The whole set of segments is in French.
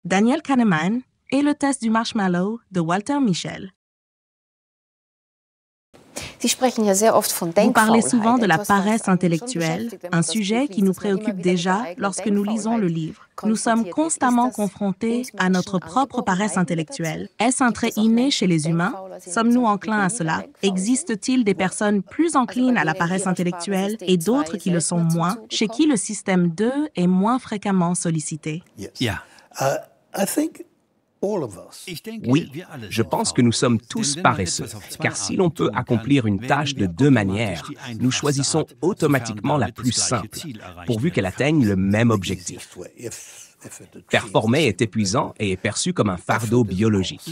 Daniel Kahneman et le test du marshmallow de Walter Mischel. Vous parlez souvent de la paresse intellectuelle, un sujet qui nous préoccupe déjà lorsque nous lisons le livre. Nous sommes constamment confrontés à notre propre paresse intellectuelle. Est-ce un trait inné chez les humains? Sommes-nous enclins à cela? Existe-t-il des personnes plus enclines à la paresse intellectuelle et d'autres qui le sont moins, chez qui le système 2 est moins fréquemment sollicité? Oui, je pense que nous sommes tous paresseux, car si l'on peut accomplir une tâche de deux manières, nous choisissons automatiquement la plus simple, pourvu qu'elle atteigne le même objectif. Performer est épuisant et est perçu comme un fardeau biologique.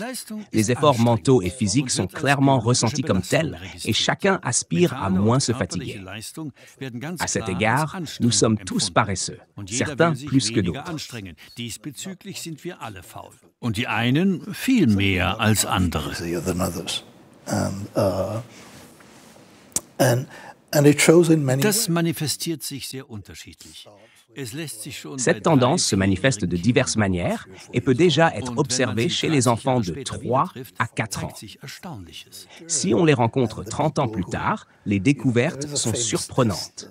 Les efforts mentaux et physiques sont clairement ressentis comme tels et chacun aspire à moins se fatiguer. À cet égard, nous sommes tous paresseux, certains plus que d'autres. Und die einen viel mehr als andere. Das manifestiert sich sehr unterschiedlich. Cette tendance se manifeste de diverses manières et peut déjà être observée chez les enfants de 3 à 4 ans. Si on les rencontre 30 ans plus tard, les découvertes sont surprenantes.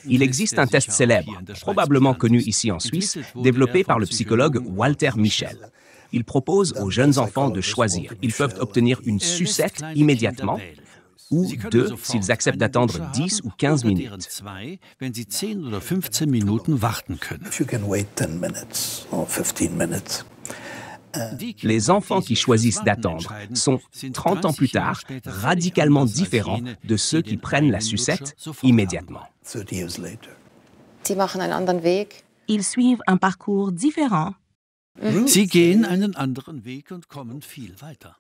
Il existe un test célèbre, probablement connu ici en Suisse, développé par le psychologue Walter Mischel. Il propose aux jeunes enfants de choisir. Ils peuvent obtenir une sucette immédiatement, ou deux s'ils acceptent d'attendre 10 ou 15 minutes. Les enfants qui choisissent d'attendre sont, 30 ans plus tard, radicalement différents de ceux qui prennent la sucette immédiatement. Ils suivent un parcours différent. Sie gehen einen anderen Weg und kommen viel weiter.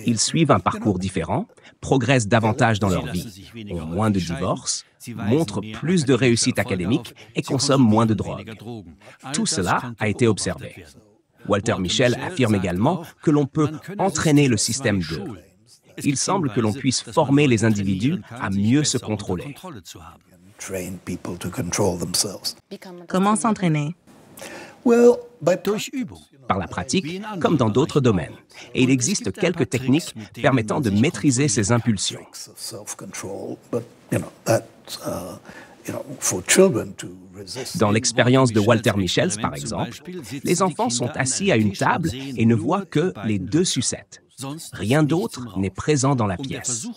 Ils suivent un parcours différent, progressent davantage dans leur vie, ont moins de divorces, montrent plus de réussite académique et consomment moins de drogue. Tout cela a été observé. Walter Mischel affirme également que l'on peut entraîner le système 2. Il semble que l'on puisse former les individus à mieux se contrôler. Comment s'entraîner? Par la pratique, comme dans d'autres domaines. Et il existe quelques techniques permettant de maîtriser ces impulsions. Dans l'expérience de Walter Mischel, par exemple, les enfants sont assis à une table et ne voient que les deux sucettes. Rien d'autre n'est présent dans la pièce.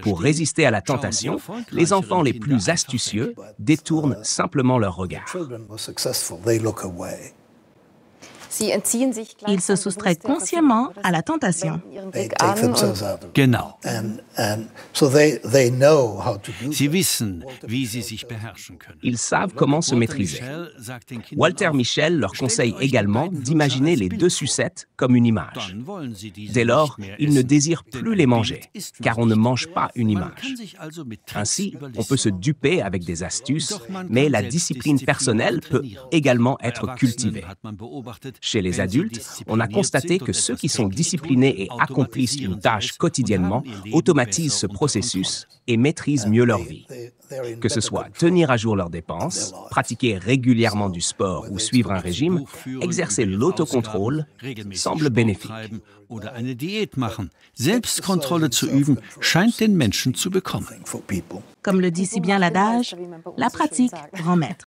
Pour résister à la tentation, les enfants les plus astucieux détournent simplement leur regard. Ils se soustraient consciemment à la tentation. Genau. Sie wissen, wie sie sich beherrschen können. Ils savent comment se maîtriser. Walter Mischel leur conseille également d'imaginer les deux sucettes comme une image. Dès lors, ils ne désirent plus les manger, car on ne mange pas une image. Ainsi, on peut se duper avec des astuces, mais la discipline personnelle peut également être cultivée. Chez les adultes, on a constaté que ceux qui sont disciplinés et accomplissent une tâche quotidiennement automatisent ce processus et maîtrisent mieux leur vie. Que ce soit tenir à jour leurs dépenses, pratiquer régulièrement du sport ou suivre un régime, exercer l'autocontrôle semble bénéfique. Oder eine Diät machen. Selbstkontrolle zu üben, scheint den Menschen zu bekommen. Comme le dit si bien l'adage, la pratique rend maître.